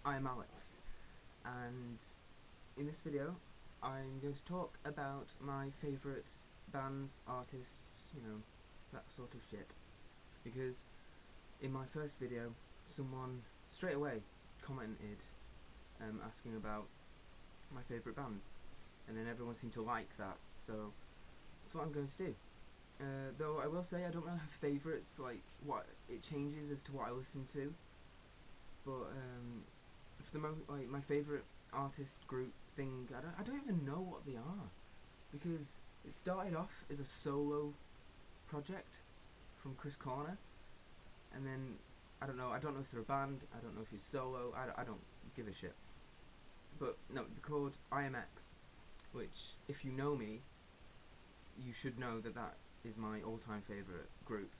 I'm Alex, and in this video I'm going to talk about my favourite bands, artists, that sort of shit. Because in my first video, someone straight away commented asking about my favourite bands, and then everyone seemed to like that, so that's what I'm going to do. Though I will say I don't really have favourites, like what it changes as to what I listen to, but for the like my favourite artist group thing, I don't even know what they are, because it started off as a solo project from Chris Corner, and then I don't know if they're a band, I don't know if he's solo, I don't give a shit. But no, they're called IMX, which, if you know me, you should know that that is my all-time favourite group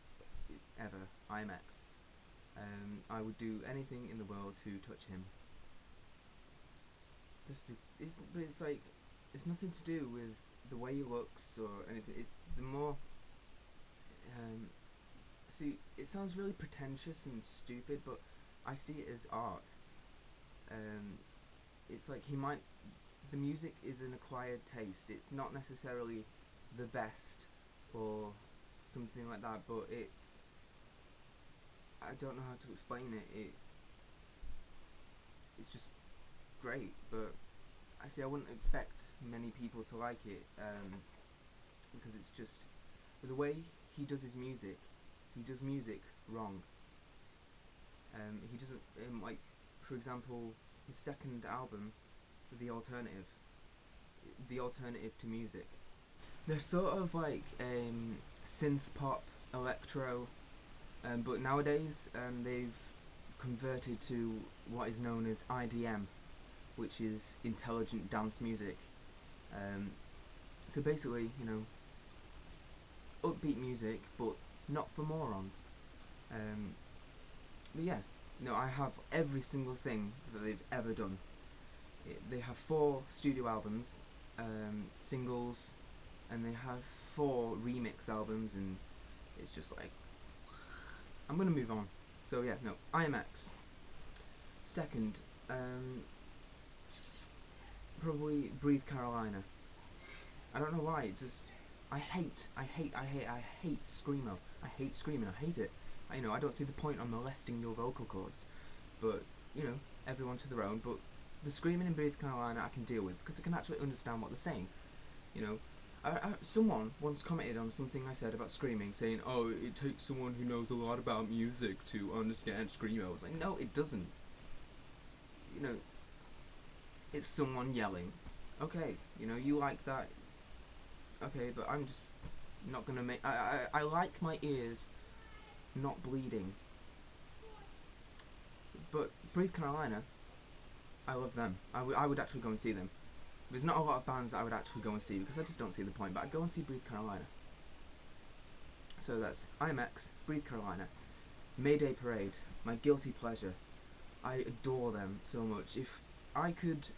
ever, IMX. I would do anything in the world to touch him. But it's like, it's nothing to do with the way he looks or anything. It's the more, see, it sounds really pretentious and stupid, but I see it as art. It's like the music is an acquired taste. It's not necessarily the best or something like that, but I don't know how to explain it. It's just great, but I wouldn't expect many people to like it, because it's just the way he does his music. He does music wrong. He doesn't like, for example, his second album, The Alternative to Music. They're sort of like synth pop, electro, but nowadays they've converted to what is known as IDM, which is intelligent dance music. So basically, upbeat music, but not for morons. But yeah, no, I have every single thing that they've ever done. They have 4 studio albums, singles, and they have 4 remix albums, and it's just like, I'm gonna move on. So yeah, no, IMX. Second, probably Breathe Carolina. I don't know why, it's just, I hate screamo. I hate screaming, I hate it. I don't see the point on molesting your vocal cords, but, everyone to their own. But the screaming in Breathe Carolina I can deal with, because I can actually understand what they're saying. Someone once commented on something I said about screaming, saying, oh, it takes someone who knows a lot about music to understand screamo. I was like, no, it doesn't. It's someone yelling. Okay, you like that. Okay, but I'm just not gonna make... I like my ears not bleeding. But Breathe Carolina, I love them. I would actually go and see them. There's not a lot of bands that I would actually go and see, because I just don't see the point, but I'd go and see Breathe Carolina. So that's IMX, Breathe Carolina. Mayday Parade, my guilty pleasure. I adore them so much. If I could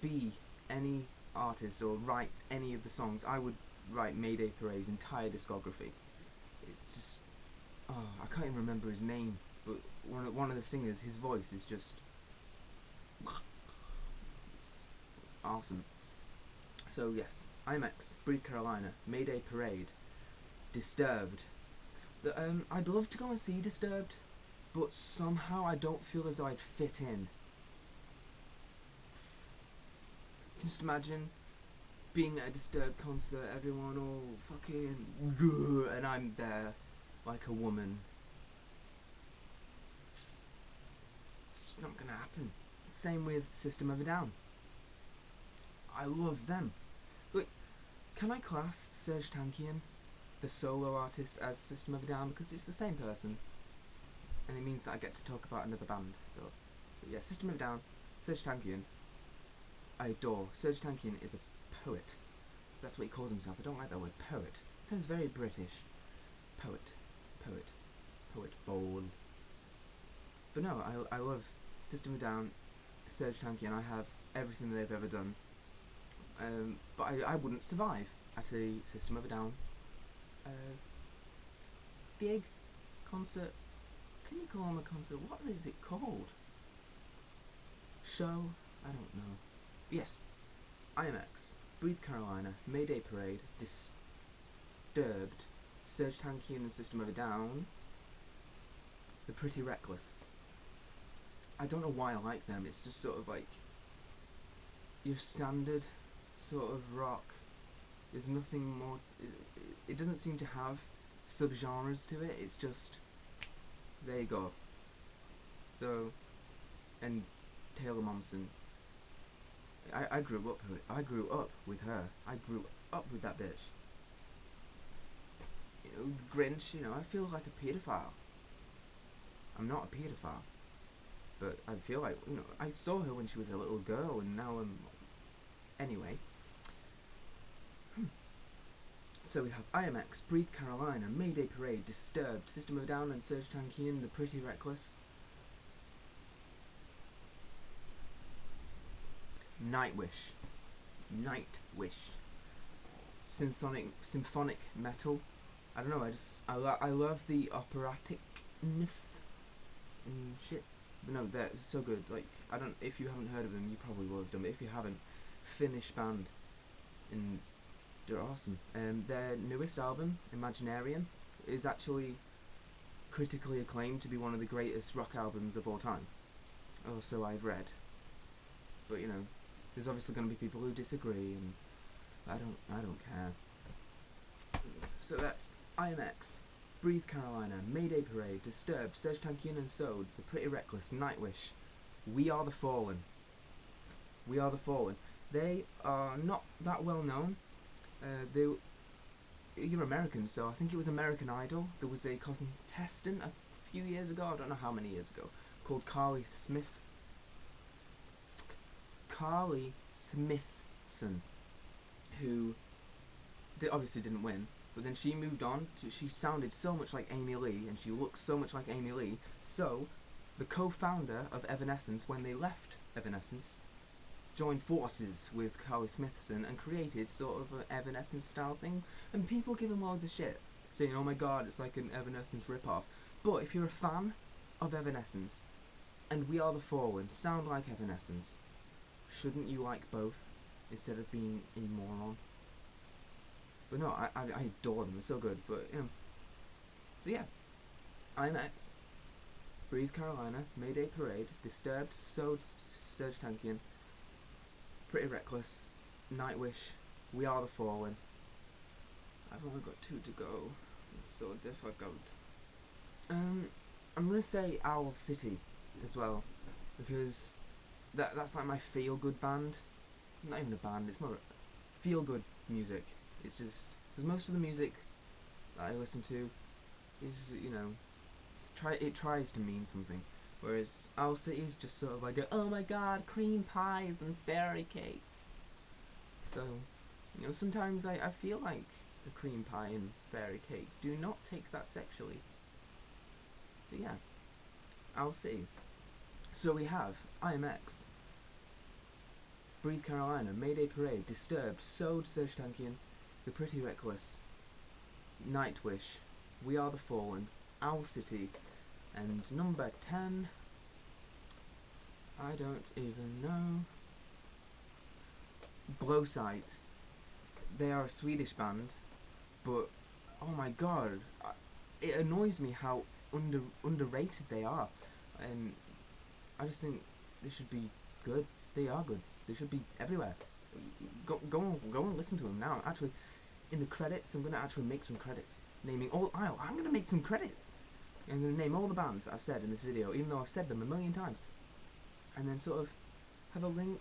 be any artist or write any of the songs, I would write Mayday Parade's entire discography. It's just, I can't even remember his name, but one of the singers, his voice is just, it's awesome. So yes, IMX, Breathe Carolina, Mayday Parade, Disturbed. I'd love to go and see Disturbed, but somehow I don't feel as though I'd fit in. You can just imagine being at a Disturbed concert, everyone all fucking, and I'm there like a woman. It's just not gonna happen. Same with System of a Down. I love them. But can I class Serj Tankian, the solo artist, as System of a Down? Because it's the same person, and it means that I get to talk about another band. So yeah, System of a Down, Serj Tankian, I adore. Serj Tankian is a poet. That's what he calls himself. I don't like that word, poet. It sounds very British. Poet bowl. But no, I love System of a Down, Serj Tankian. I have everything that they've ever done. But I wouldn't survive at a System of a Down gig, concert. Can you call them a concert? What is it called? show. I don't know. Yes, IMX, Breathe Carolina, Mayday Parade, Disturbed, Surge Tankian and System of a Down, The Pretty Reckless. I don't know why I like them. It's just sort of like your standard sort of rock. There's nothing more. It doesn't seem to have subgenres to it. It's just there you go. So, and Taylor Momsen. I grew up with her. I grew up with her. I grew up with that bitch. You know, Grinch. You know, I feel like a paedophile. I'm not a paedophile, but I feel like, you know, I saw her when she was a little girl, and now I'm. Anyway. So we have IMX, Breathe Carolina, Mayday Parade, Disturbed, System of a Down and Surge Tankian, The Pretty Reckless, Nightwish, symphonic metal. I don't know. I love the operaticness and shit. But no, they're so good. Like, I don't. If you haven't heard of them, you probably will have done. But if you haven't, Finnish band, and they're awesome. Their newest album, Imaginarium, is actually critically acclaimed to be one of the greatest rock albums of all time. Or so I've read. But you know, there's obviously going to be people who disagree, and I don't care. So that's IMX, Breathe Carolina, Mayday Parade, Disturbed, Surge Tankian and Sode, The Pretty Reckless, Nightwish, We Are the Fallen. We Are the Fallen. They are not that well known. You're American, so I think it was American Idol. There was a contestant a few years ago, I don't know how many years ago, called Carly Smithson, who obviously didn't win, but then she moved on to, she sounded so much like Amy Lee, and she looked so much like Amy Lee, so the co-founder of Evanescence, when they left Evanescence, joined forces with Carly Smithson and created sort of an Evanescence style thing, and people give them loads of shit, saying, oh my god, it's like an Evanescence rip-off. But if you're a fan of Evanescence, and We Are the Fallen sound like Evanescence, shouldn't you like both, instead of being a moron? But no, I adore them, they're so good, but, you know. So yeah, IMX, Breathe Carolina, Mayday Parade, Disturbed, Surge Tankian, Pretty Reckless, Nightwish, We Are the Fallen. I've only got 2 to go. It's so difficult. I'm gonna say Owl City as well, because that's like my feel-good band. Not even a band, it's more feel-good music. It's just because most of the music that I listen to is, you know, it tries to mean something, whereas Owl City is just sort of like oh my god, cream pies and fairy cakes. So, you know, sometimes I feel like the cream pie and fairy cakes. Do not take that sexually. But yeah, Owl City. So we have IMX, Breathe Carolina, Mayday Parade, Disturbed, Sode, Surge Tankian, The Pretty Reckless, Nightwish, We Are the Fallen, Owl City, and number 10, I don't even know, Blowsight. They are a Swedish band, but oh my god, it annoys me how underrated they are, and I just think they should be good. They are good. They should be everywhere. Go and listen to them now. Actually, in the credits, I'm gonna actually make some credits naming all. I'm gonna make some credits. I'm gonna name all the bands I've said in this video, even though I've said them a million times, and then sort of have a link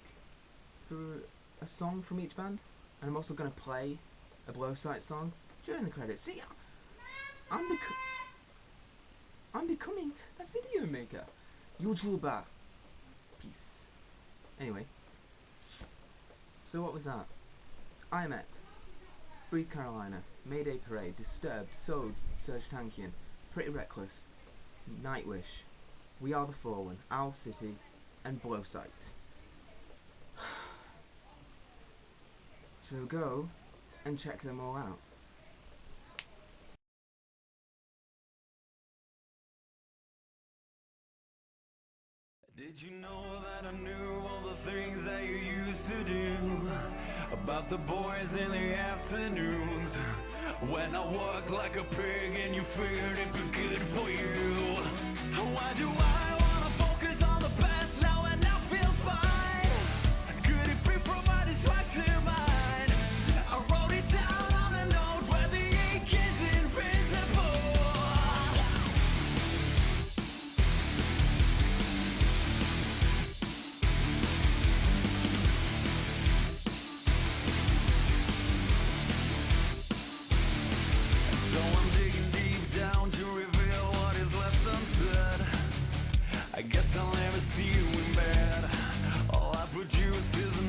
for a song from each band. And I'm also gonna play a Blowsight song during the credits. See, I'm becoming a video maker, YouTuber. Peace. Anyway, so what was that? IMX, Breathe Carolina, Mayday Parade, Disturbed, Sode, Surge Tankian, Pretty Reckless, Nightwish, We Are the Fallen, Owl City, and Blowsight. So go and check them all out. Did you know that I knew all the things that you used to do? About the boys in the afternoons, when I worked like a pig and you figured it'd be good for you. Why do I wanna focus on the past now and I feel fine? Could it be from my distracted mind? I wrote it down on a note where the ink is invisible. So I'm digging deep down to reveal what is left unsaid. I guess I'll never see you in bed. All I produce is a